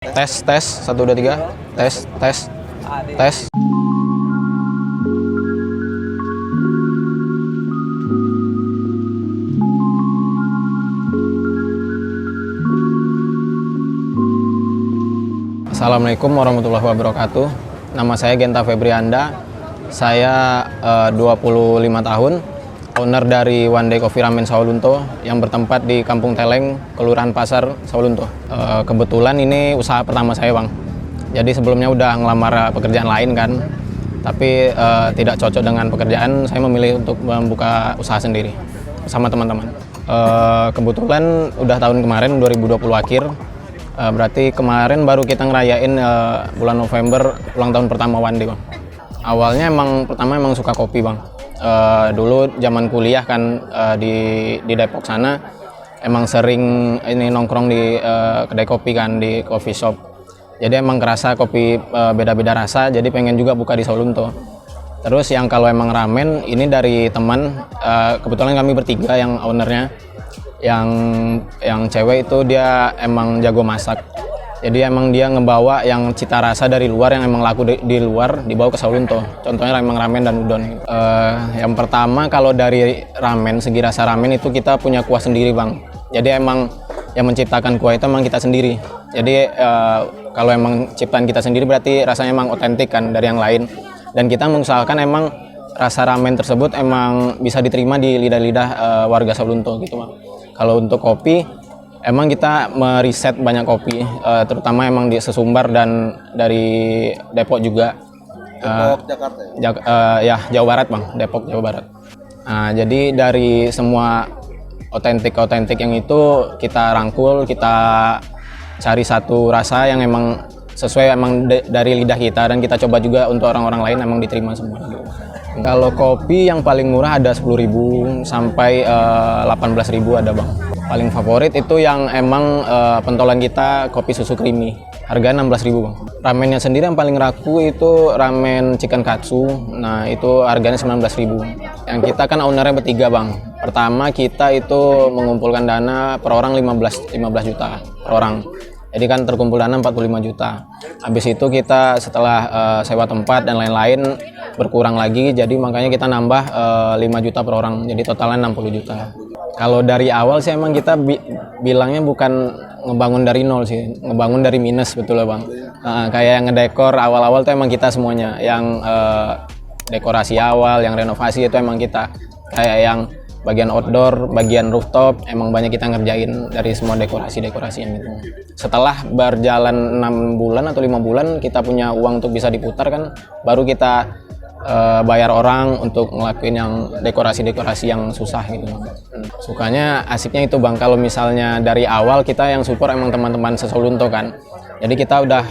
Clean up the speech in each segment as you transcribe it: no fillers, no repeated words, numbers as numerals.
Tes, tes, 1, 2, 3, tes, tes, tes. Assalamualaikum warahmatullahi wabarakatuh. Nama saya Genta Febrianda. Saya 25 tahun, owner dari One Day Coffee Ramen Sawalunto yang bertempat di Kampung Teleng, Kelurahan Pasar, Sawalunto. Kebetulan ini usaha pertama saya, Bang. Jadi sebelumnya udah ngelamar pekerjaan lain kan, tapi tidak cocok dengan pekerjaan, saya memilih untuk membuka usaha sendiri sama teman-teman. Kebetulan udah tahun kemarin 2020 akhir. Berarti kemarin baru kita ngerayain bulan November ulang tahun pertama One Day, Bang. Awalnya pertama suka kopi, Bang. Dulu zaman kuliah kan di Depok sana emang sering ini nongkrong di kedai kopi kan, di coffee shop. Jadi emang kerasa kopi beda-beda rasa, jadi pengen juga buka di Sawalunto. Terus yang kalau emang ramen ini dari teman, kebetulan kami bertiga yang ownernya. Yang cewek itu dia emang jago masak, jadi emang dia ngebawa yang cita rasa dari luar yang emang laku di luar dibawa ke Sawalunto. Contohnya emang ramen dan udon. Yang pertama kalau dari ramen, segi rasa ramen itu kita punya kuah sendiri, Bang. Jadi emang yang menciptakan kuah itu emang kita sendiri. Jadi kalau emang ciptaan kita sendiri berarti rasanya emang otentik kan dari yang lain. Dan kita mengusahakan emang rasa ramen tersebut emang bisa diterima di lidah-lidah warga Sawalunto gitu, Bang. Kalau untuk kopi, emang kita meriset banyak kopi, terutama emang di Sesumbar dan dari Depok juga. Depok, Jakarta ya? Jawa Barat, Bang. Depok, Jawa Barat. Nah, jadi dari semua otentik yang itu kita rangkul, kita cari satu rasa yang emang sesuai emang dari lidah kita, dan kita coba juga untuk orang-orang lain emang diterima semua. Kalau kopi yang paling murah ada 10.000 sampai 18.000 ada, Bang. Paling favorit itu yang emang pentolan kita kopi susu creamy. Harga 16.000, Bang. Ramennya sendiri yang paling laku itu ramen chicken katsu. Nah, itu harganya 19.000. Yang kita kan ownernya bertiga, Bang. Pertama kita itu mengumpulkan dana per orang 15 juta per orang. Jadi kan terkumpul dana 45 juta. Habis itu kita setelah sewa tempat dan lain-lain berkurang lagi, jadi makanya kita nambah 5 juta per orang, jadi totalnya 60 juta. Kalau dari awal sih emang kita bilangnya bukan ngebangun dari nol sih, ngebangun dari minus, betul ya, Bang. Kayak yang ngedekor awal-awal tuh emang kita semuanya, yang dekorasi awal, yang renovasi itu emang kita. Kayak yang bagian outdoor, bagian rooftop, emang banyak kita ngerjain dari semua dekorasi-dekorasi yang itu. Setelah berjalan 6 bulan atau 5 bulan, kita punya uang untuk bisa diputar kan, baru kita bayar orang untuk ngelakuin yang dekorasi-dekorasi yang susah gitu. Sukanya asiknya itu, Bang, kalau misalnya dari awal kita yang support emang teman-teman Sawalunto kan. Jadi kita udah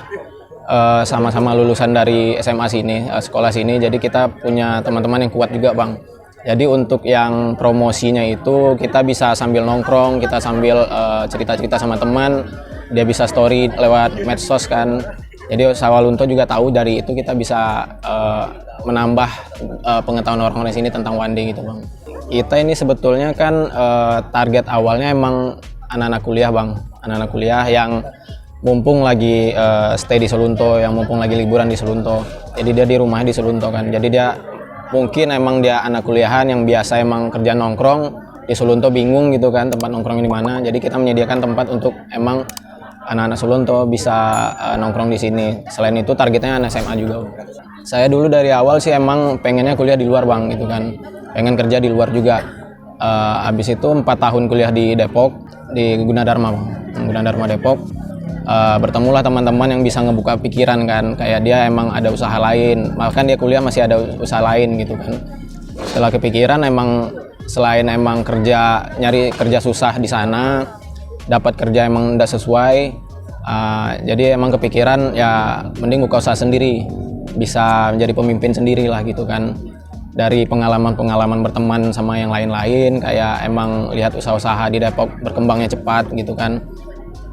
sama-sama lulusan dari SMA sini, sekolah sini, jadi kita punya teman-teman yang kuat juga, Bang. Jadi untuk yang promosinya itu kita bisa sambil nongkrong, kita sambil cerita-cerita sama teman, dia bisa story lewat medsos kan. Jadi Sawalunto juga tahu, dari itu kita bisa menambah pengetahuan orang-orang sini tentang One Day gitu, Bang. Kita ini sebetulnya kan target awalnya emang anak-anak kuliah, Bang. Anak-anak kuliah yang mumpung lagi stay di Sawalunto, yang mumpung lagi liburan di Sawalunto. Jadi dia di rumah di Sawalunto kan. Jadi dia mungkin emang dia anak kuliahan yang biasa emang kerja nongkrong di Sawalunto, bingung gitu kan tempat nongkrong di mana. Jadi kita menyediakan tempat untuk emang anak-anak Sawalunto bisa nongkrong di sini. Selain itu targetnya anak SMA juga. Saya dulu dari awal sih emang pengennya kuliah di luar, Bang, gitu kan. Pengen kerja di luar juga. Habis itu 4 tahun kuliah di Depok, di Gunadarma, Bang. Gunadarma Depok. Bertemulah teman-teman yang bisa ngebuka pikiran kan, kayak dia emang ada usaha lain, bahkan dia kuliah masih ada usaha lain gitu kan. Setelah kepikiran emang selain emang nyari kerja susah di sana, dapat kerja emang udah sesuai, jadi emang kepikiran ya mending buka usaha sendiri, bisa menjadi pemimpin sendiri lah gitu kan. Dari pengalaman berteman sama yang lain-lain, kayak emang lihat usaha-usaha di Depok berkembangnya cepat gitu kan.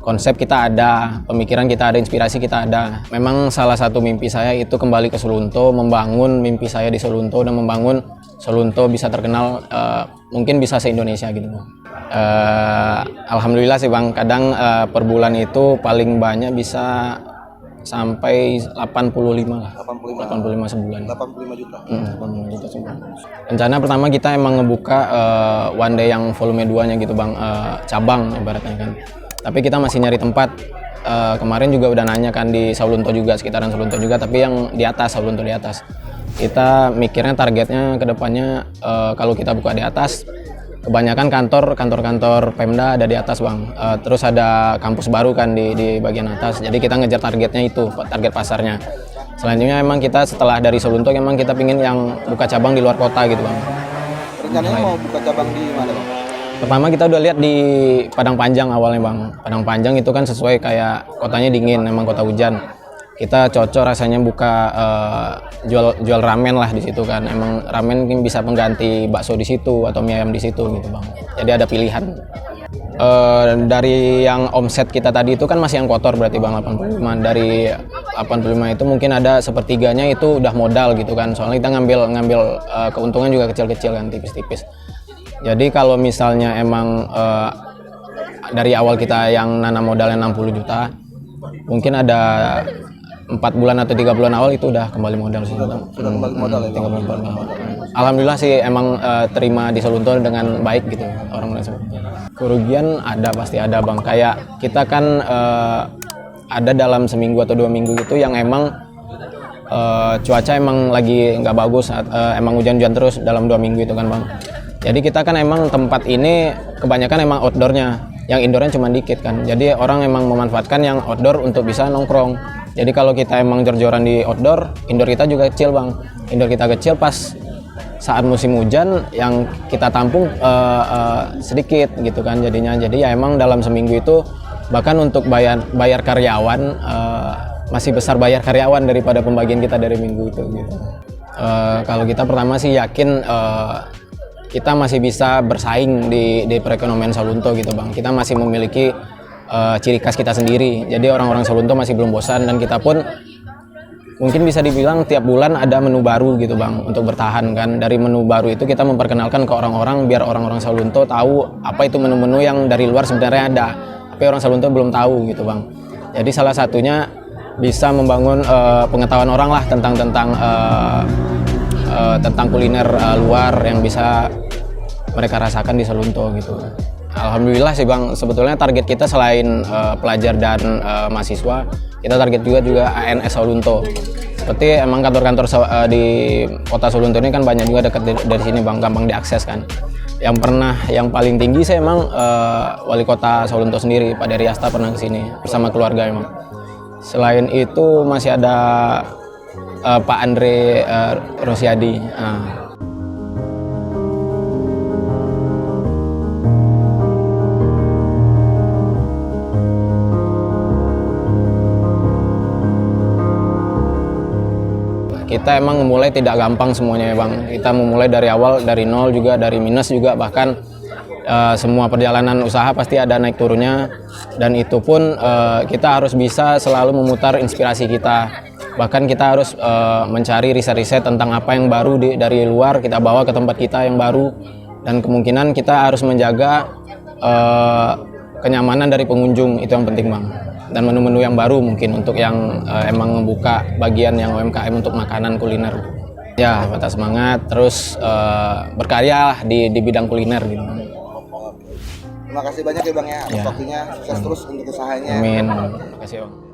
Konsep kita ada, pemikiran kita ada, inspirasi kita ada. Memang salah satu mimpi saya itu kembali ke Sawalunto, membangun mimpi saya di Sawalunto dan membangun Sawalunto bisa terkenal, mungkin bisa se-Indonesia gitu. Alhamdulillah sih Bang, kadang per bulan itu paling banyak bisa sampai 85 lah. 85 sebulan. 85 juta. 85 juta sebulan. Rencana pertama kita emang ngebuka one day yang volume 2-nya gitu Bang, cabang ibaratnya kan. Tapi kita masih nyari tempat. Kemarin juga udah nanya kan di Saulunto juga, sekitaran Saulunto juga, tapi yang di atas, Saulunto di atas. Kita mikirnya targetnya ke depannya kalau kita buka di atas, kebanyakan kantor-kantor Pemda ada di atas Bang. Terus ada kampus baru kan di bagian atas. Jadi kita ngejar targetnya itu, target pasarnya. Selanjutnya emang kita setelah dari Saulunto emang kita pingin yang buka cabang di luar kota gitu Bang. Rencananya mau buka cabang di mana Bang? Pertama kita udah lihat di Padang Panjang awalnya Bang. Padang Panjang itu kan sesuai kayak kotanya dingin, memang kota hujan. Kita cocok rasanya buka jual ramen lah di situ kan. Emang ramen mungkin bisa pengganti bakso di situ atau mie ayam di situ gitu Bang. Jadi ada pilihan. Dari yang omset kita tadi itu kan masih yang kotor berarti Bang, 85. Dari 85 itu mungkin ada sepertiganya itu udah modal gitu kan. Soalnya kita ngambil keuntungan juga kecil-kecil kan, tipis-tipis. Jadi kalau misalnya emang dari awal kita yang nanam modalnya 60 juta, mungkin ada 4 bulan atau 3 bulan awal itu udah kembali modal sih. Sudah kembali modal ya Bang? Alhamdulillah sih emang terima di Saulunto dengan baik gitu orang-orang seperti itu. Kerugian ada, pasti ada Bang. Kayak kita kan ada dalam seminggu atau 2 minggu itu yang emang cuaca emang lagi nggak bagus, emang hujan-hujan terus dalam 2 minggu itu kan Bang. Jadi kita kan emang tempat ini kebanyakan emang outdoornya, yang indoornya cuma dikit kan. Jadi orang emang memanfaatkan yang outdoor untuk bisa nongkrong. Jadi kalau kita emang jor-joran di outdoor, indoor kita juga kecil Bang. Indoor kita kecil, pas saat musim hujan yang kita tampung sedikit gitu kan jadinya. Jadi ya emang dalam seminggu itu bahkan untuk bayar karyawan masih besar bayar karyawan daripada pembagian kita dari minggu itu gitu. Kalau kita pertama sih yakin kita masih bisa bersaing di perekonomian Saulunto gitu Bang. Kita masih memiliki ciri khas kita sendiri. Jadi orang-orang Saulunto masih belum bosan, dan kita pun mungkin bisa dibilang tiap bulan ada menu baru gitu Bang untuk bertahan kan. Dari menu baru itu kita memperkenalkan ke orang-orang biar orang-orang Saulunto tahu apa itu menu-menu yang dari luar sebenarnya ada, tapi orang Saulunto belum tahu gitu Bang. Jadi salah satunya bisa membangun pengetahuan orang lah tentang kuliner luar yang bisa mereka rasakan di Saulunto gitu. Alhamdulillah sih Bang, sebetulnya target kita selain pelajar dan mahasiswa, kita target juga ANS Saulunto. Seperti emang kantor-kantor di kota Saulunto ini kan banyak juga dekat dari sini Bang, gampang diakses kan. Yang paling tinggi sih emang wali kota Saulunto sendiri, Pak Dery Asta pernah kesini bersama keluarga emang. Selain itu masih ada Pak Andre Rosiadi. Kita emang memulai tidak gampang semuanya ya Bang. Kita memulai dari awal, dari nol juga, dari minus juga, bahkan semua perjalanan usaha pasti ada naik turunnya, dan itu pun kita harus bisa selalu memutar inspirasi kita. Bahkan kita harus mencari riset-riset tentang apa yang baru dari luar, kita bawa ke tempat kita yang baru, dan kemungkinan kita harus menjaga kenyamanan dari pengunjung, itu yang penting Bang. Dan menu-menu yang baru mungkin untuk yang emang membuka bagian yang UMKM untuk makanan kuliner. Ya, patah semangat, terus berkarya di bidang kuliner gitu. Terima kasih banyak ya Bang ya atas waktunya, sukses terus untuk usahanya. Amin. Terima kasih Bang.